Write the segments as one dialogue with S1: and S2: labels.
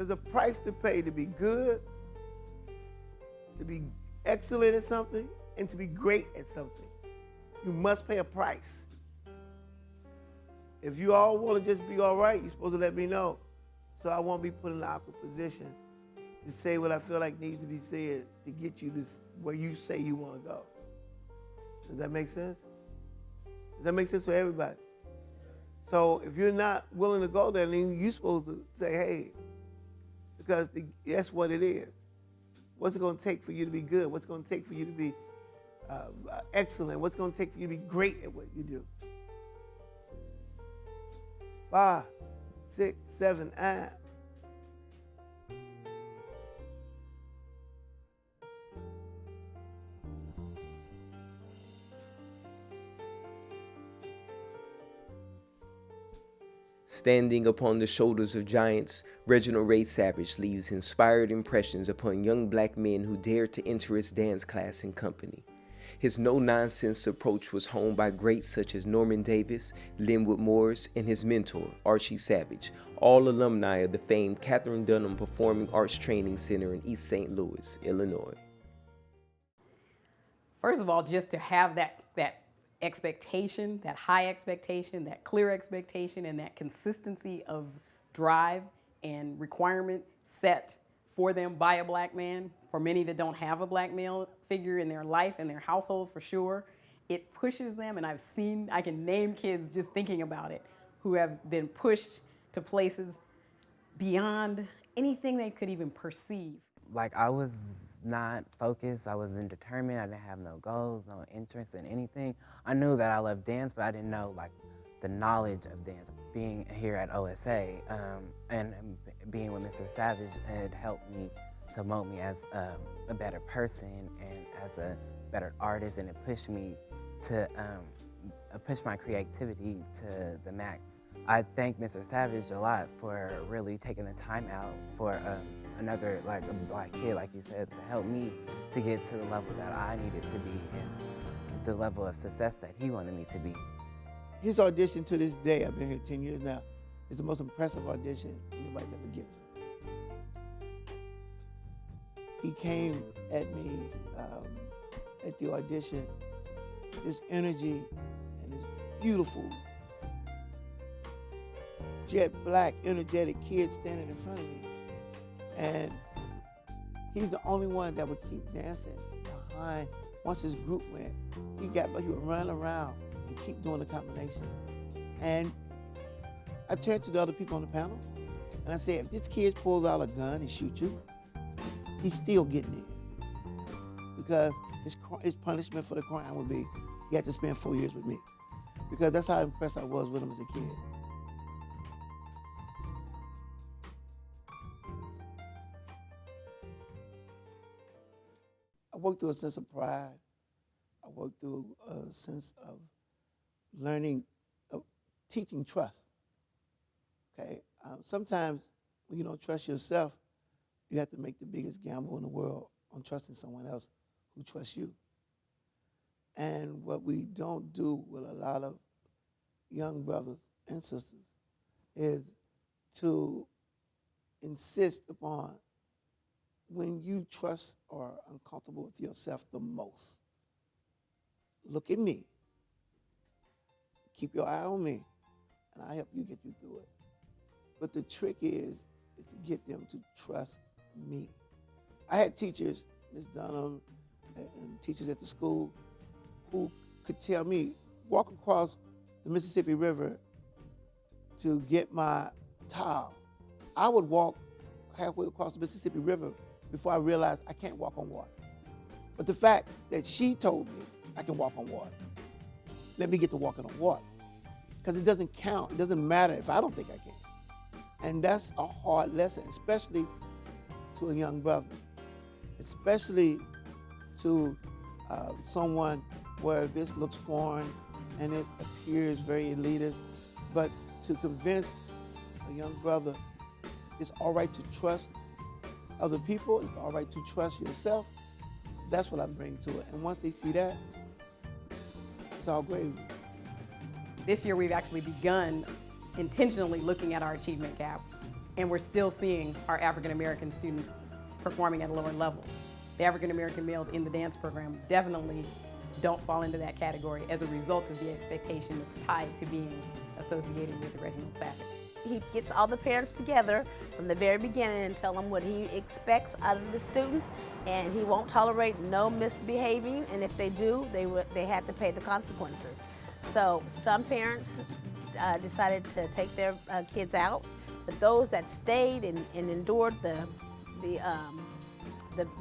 S1: There's a price to pay to be good, to be excellent at something, and to be great at something. You must pay a price. If you all want to just be all right, you're supposed to let me know, so I won't be put in an awkward position to say what I feel like needs to be said to get you this where you say you want to go. Does that make sense? Does that make sense for everybody? So if you're not willing to go there, then you're supposed to say, hey, because that's what it is. What's it going to take for you to be good? What's it going to take for you to be excellent? What's it going to take for you to be great at what you do? 5, 6, 7, and.
S2: Standing upon the shoulders of giants, Reginald Ray-Savage leaves inspired impressions upon young black men who dared to enter his dance class and company. His no-nonsense approach was honed by greats such as Norman Davis, Linwood Morris, and his mentor, Archie Savage, all alumni of the famed Katherine Dunham Performing Arts Training Center in East St. Louis, Illinois.
S3: First of all, just to have that expectation, that high expectation, that clear expectation, and that consistency of drive and requirement set for them by a black man, for many that don't have a black male figure in their life and their household for sure, it pushes them, and I can name kids just thinking about it, who have been pushed to places beyond anything they could even perceive.
S4: Like, I was not focused, I wasn't determined, I didn't have no goals, no interest in anything. I knew that I loved dance, but I didn't know like the knowledge of dance. Being here at OSA and being with Mr. Savage, it helped me to mold me as a better person and as a better artist, and it pushed me to push my creativity to the max. I thank Mr. Savage a lot for really taking the time out for another like a black kid, like you said, to help me to get to the level that I needed to be and the level of success that he wanted me to be.
S1: His audition to this day, I've been here 10 years now, is the most impressive audition anybody's ever given. He came at me at the audition, this energy and this beautiful, jet black, energetic kid standing in front of me. And he's the only one that would keep dancing behind. Once his group went, he would run around and keep doing the combination. And I turned to the other people on the panel and I said, if this kid pulls out a gun and shoots you, he's still getting in. Because his punishment for the crime would be he had to spend 4 years with me. Because that's how impressed I was with him as a kid. I worked through a sense of pride. I worked through a sense of learning, of teaching trust. Okay, sometimes when you don't trust yourself, you have to make the biggest gamble in the world on trusting someone else who trusts you. And what we don't do with a lot of young brothers and sisters is to insist upon when you trust or are uncomfortable with yourself the most. Look at me. Keep your eye on me, and I'll help you get you through it. But the trick is to get them to trust me. I had teachers, Ms. Dunham, and teachers at the school who could tell me, walk across the Mississippi River to get my towel. I would walk halfway across the Mississippi River before I realized I can't walk on water. But the fact that she told me I can walk on water, let me get to walking on water. Because it doesn't count, it doesn't matter if I don't think I can. And that's a hard lesson, especially to a young brother, especially to someone where this looks foreign and it appears very elitist, but to convince a young brother it's all right to trust other people, it's all right to trust yourself, that's what I bring to it. And once they see that, it's all gravy.
S3: This year we've actually begun intentionally looking at our achievement gap and we're still seeing our African American students performing at lower levels. The African American males in the dance program definitely don't fall into that category as a result of the expectation that's tied to being associated with Reginald Savage.
S5: He gets all the parents together from the very beginning and tell them what he expects out of the students, and he won't tolerate no misbehaving, and if they do, they have to pay the consequences. So some parents decided to take their kids out, but those that stayed and endured well,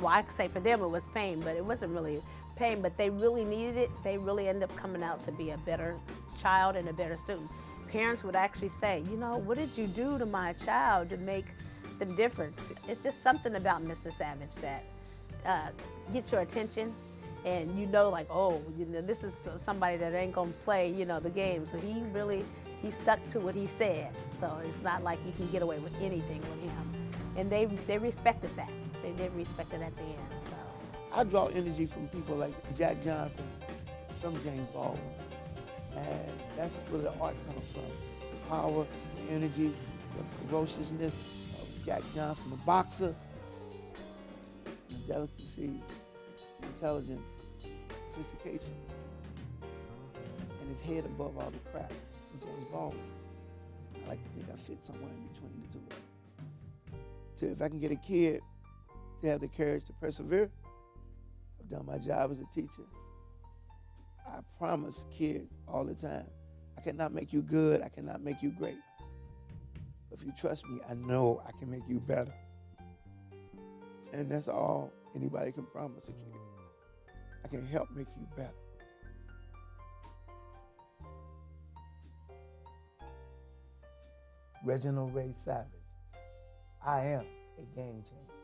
S5: I could say for them it was pain, but it wasn't really pain, but they really needed it. They really ended up coming out to be a better child and a better student. Parents would actually say, you know, what did you do to my child to make the difference? It's just something about Mr. Savage that gets your attention, and you know, like, oh, you know, this is somebody that ain't gonna play, you know, the games. But he stuck to what he said. So it's not like you can get away with anything with him. And they respected that. They did respect it at the end. So
S1: I draw energy from people like Jack Johnson, from James Baldwin. And that's where the art comes from. The power, the energy, the ferociousness of Jack Johnson, the boxer, the delicacy, the intelligence, sophistication, and his head above all the crap of James Baldwin. I like to think I fit somewhere in between the two of them. So if I can get a kid to have the courage to persevere, I've done my job as a teacher. I promise kids all the time, I cannot make you good, I cannot make you great. But if you trust me, I know I can make you better. And that's all anybody can promise a kid. I can help make you better. Reginald Ray-Savage, I am a game changer.